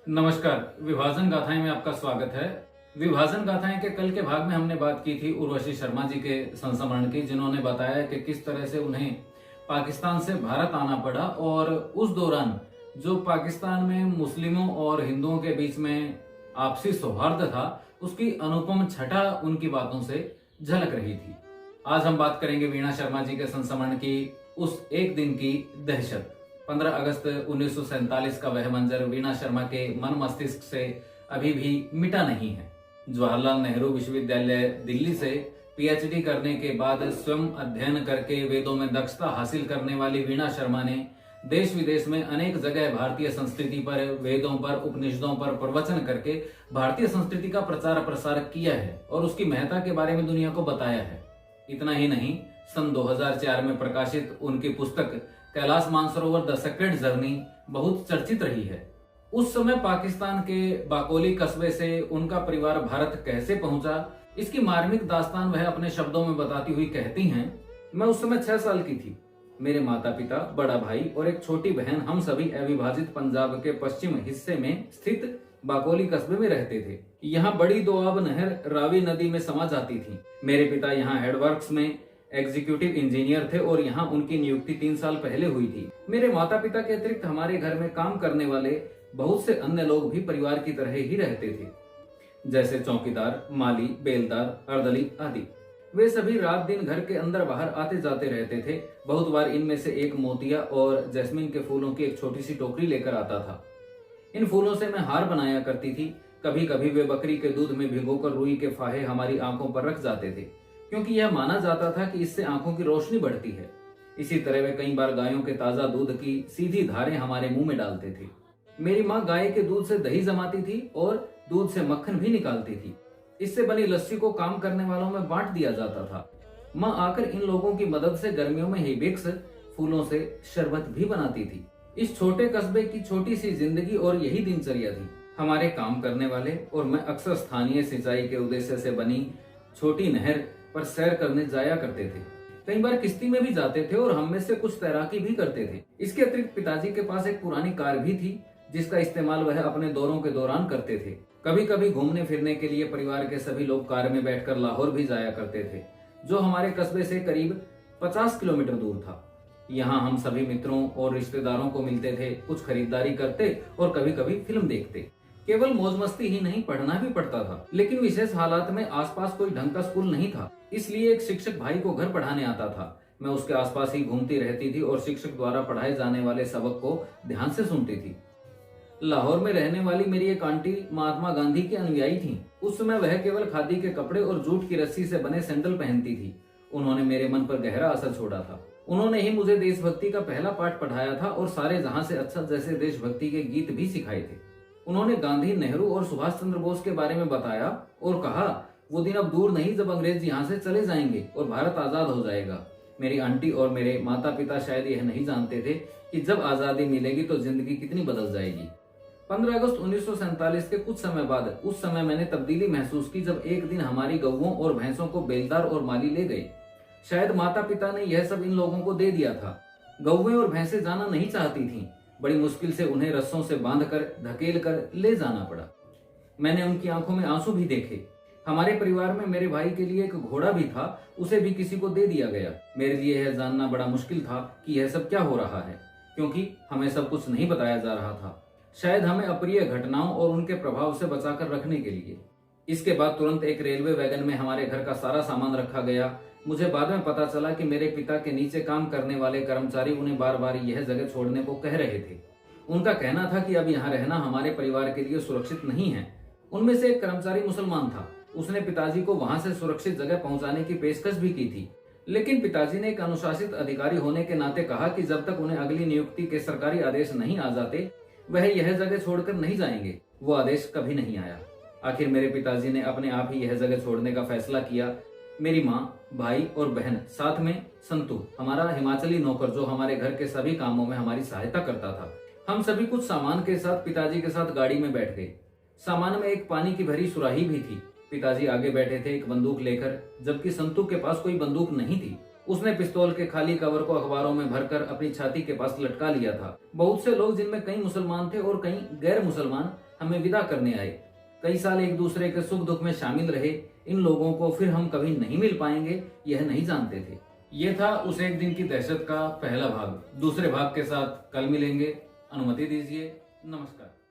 नमस्कार। विभाजन गाथाएं में आपका स्वागत है। विभाजन गाथाएं के कल के भाग में हमने बात की थी उर्वशी शर्मा जी के संस्मरण की, जिन्होंने बताया कि किस तरह से उन्हें पाकिस्तान से भारत आना पड़ा और उस दौरान जो पाकिस्तान में मुस्लिमों और हिंदुओं के बीच में आपसी सौहार्द था, उसकी अनुपम छटा उनकी बातों से झलक रही थी। आज हम बात करेंगे वीणा शर्मा जी के संस्मरण की उस एक दिन की दहशत। 15 अगस्त 1947 का वह मंजर वीणा शर्मा के मन मस्तिष्क से अभी भी मिटा नहीं है। जवाहरलाल नेहरू विश्वविद्यालय दिल्ली से पीएचडी करने के बाद स्वयं अध्ययन करके वेदों में दक्षता हासिल करने वाली वीणा शर्मा ने देश विदेश में अनेक जगह भारतीय संस्कृति पर, वेदों पर, उपनिषदों पर प्रवचन करके भारतीय संस्कृति का प्रचार प्रसार किया है और उसकी महत्ता के बारे में दुनिया को बताया है। इतना ही नहीं, सन 2004 में प्रकाशित उनकी पुस्तक Kailash Mansarovar the sacred journey बहुत चर्चित रही है। उस समय पाकिस्तान के बाकोली कस्बे से उनका परिवार भारत कैसे पहुंचा, इसकी मार्मिक दास्तान वह अपने शब्दों में बताती हुई कहती हैं। मैं उस समय 6 साल की थी। मेरे माता पिता, बड़ा भाई और एक छोटी बहन, हम सभी अविभाजित पंजाब के पश्चिम हिस्से में स्थित बाकोली कस्बे में रहते थे। यहाँ बड़ी दोआब नहर रावी नदी में समा जाती थी। मेरे पिता यहाँ हेडवर्क्स में एग्जीक्यूटिव इंजीनियर थे और यहाँ उनकी नियुक्ति 3 साल पहले हुई थी। मेरे माता पिता के अतिरिक्त हमारे घर में काम करने वाले बहुत से अन्य लोग भी परिवार की तरह ही रहते थे, जैसे चौकीदार, माली, बेलदार, अर्दली आदि। वे सभी रात दिन घर के अंदर बाहर आते जाते रहते थे। बहुत बार इनमें से एक मोतिया और जैस्मिन के फूलों की एक छोटी सी टोकरी लेकर आता था। इन फूलों से मैं हार बनाया करती थी। कभी कभी वे बकरी के दूध में भिगोकर रुई के फाहे हमारी आंखों पर रख जाते थे, क्योंकि यह माना जाता था कि इससे आंखों की रोशनी बढ़ती है। इसी तरह वे कई बार गायों के ताजा दूध की सीधी धारें हमारे मुंह में डालते थे। मेरी माँ गाय के दूध से दही जमाती थी और दूध से मक्खन भी निकालती थी। इससे बनी लस्सी को काम करने वालों में बांट दिया जाता था। माँ आकर इन लोगों की मदद से गर्मियों में हिबिस्कस फूलों से शरबत भी बनाती थी। इस छोटे कस्बे की छोटी सी जिंदगी और यही दिनचर्या थी। हमारे काम करने वाले और मैं अक्सर स्थानीय सिंचाई के उद्देश्य से बनी छोटी नहर पर सैर करने जाया करते थे। कई बार किश्ती में भी जाते थे और हम में से कुछ तैराकी भी करते थे। इसके अतिरिक्त पिताजी के पास एक पुरानी कार भी थी, जिसका इस्तेमाल वह अपने दौरों के दौरान करते थे। कभी कभी घूमने फिरने के लिए परिवार के सभी लोग कार में बैठकर लाहौर भी जाया करते थे, जो हमारे कस्बे से करीब 50 किलोमीटर दूर था। यहाँ हम सभी मित्रों और रिश्तेदारों को मिलते थे, कुछ खरीदारी करते और कभी कभी फिल्म देखते। केवल मौज मस्ती ही नहीं, पढ़ना भी पड़ता था। लेकिन विशेष हालात में आसपास कोई ढंग का स्कूल नहीं था, इसलिए एक शिक्षक भाई को घर पढ़ाने आता था। मैं उसके आसपास ही घूमती रहती थी और शिक्षक द्वारा पढ़ाए जाने वाले सबक को ध्यान से सुनती थी। लाहौर में रहने वाली मेरी एक आंटी महात्मा गांधी की अनुयायी थी। उस समय वह केवल खादी के कपड़े और जूट की रस्सी से बने सैंडल पहनती थी। उन्होंने मेरे मन पर गहरा असर छोड़ा था। उन्होंने ही मुझे देशभक्ति का पहला पाठ पढ़ाया था और सारे जहां से अच्छा जैसे देशभक्ति के गीत भी सिखाए थे। उन्होंने गांधी, नेहरू और सुभाष चंद्र बोस के बारे में बताया और कहा, वो दिन अब दूर नहीं जब अंग्रेज यहाँ से चले जाएंगे और भारत आजाद हो जाएगा। मेरी आंटी और मेरे माता पिता शायद यह नहीं जानते थे कि जब आजादी मिलेगी तो जिंदगी कितनी बदल जाएगी। 15 अगस्त 1947 के कुछ समय बाद उस समय मैंने तब्दीली महसूस की, जब एक दिन हमारी गौओं और भैंसों को बेलदार और माली ले गए। शायद माता पिता ने यह सब इन लोगों को दे दिया था। गौएं और भैंसें जाना नहीं चाहती थीं। बड़ी मुश्किल से उन्हें रस्सों से बांधकर धकेल कर ले जाना पड़ा। मैंने उनकी आंखों में आंसू भी देखे। हमारे परिवार में मेरे भाई के लिए एक घोड़ा भी था, उसे भी किसी को दे दिया गया। मेरे लिए यह जानना बड़ा मुश्किल था कि यह सब क्या हो रहा है, क्योंकि हमें सब कुछ नहीं बताया जा रहा था। शायद हमें अप्रिय घटनाओं और उनके प्रभाव से बचाकर रखने के लिए। इसके बाद तुरंत एक रेलवे वैगन में हमारे घर का सारा सामान रखा गया। मुझे बाद में पता चला कि मेरे पिता के नीचे काम करने वाले कर्मचारी उन्हें बार बार यह जगह छोड़ने को कह रहे थे। उनका कहना था कि अब यहाँ रहना हमारे परिवार के लिए सुरक्षित नहीं है। उनमें से एक कर्मचारी मुसलमान था। उसने पिताजी को वहां से सुरक्षित जगह पहुंचाने की पेशकश भी की थी, लेकिन पिताजी ने एक अनुशासित अधिकारी होने के नाते कहा कि जब तक उन्हें अगली नियुक्ति के सरकारी आदेश नहीं आ जाते, वह यह जगह छोड़कर नहीं जाएंगे। वो आदेश कभी नहीं आया। आखिर मेरे पिताजी ने अपने आप ही यह जगह छोड़ने का फैसला किया। मेरी माँ, भाई और बहन, साथ में संतू, हमारा हिमाचली नौकर, जो हमारे घर के सभी कामों में हमारी सहायता करता था, हम सभी कुछ सामान के साथ पिताजी के साथ गाड़ी में बैठ गए। सामान में एक पानी की भरी सुराही भी थी। पिताजी आगे बैठे थे एक बंदूक लेकर, जबकि संतू के पास कोई बंदूक नहीं थी। उसने पिस्तौल के खाली कवर को अखबारों में भरकर अपनी छाती के पास लटका लिया था। बहुत से लोग, जिनमें कई मुसलमान थे और कई गैर मुसलमान, हमें विदा करने आए। कई साल एक दूसरे के सुख दुख में शामिल रहे। इन लोगों को फिर हम कभी नहीं मिल पाएंगे, यह नहीं जानते थे। ये था उस एक दिन की दहशत का पहला भाग। दूसरे भाग के साथ कल मिलेंगे। अनुमति दीजिए। नमस्कार।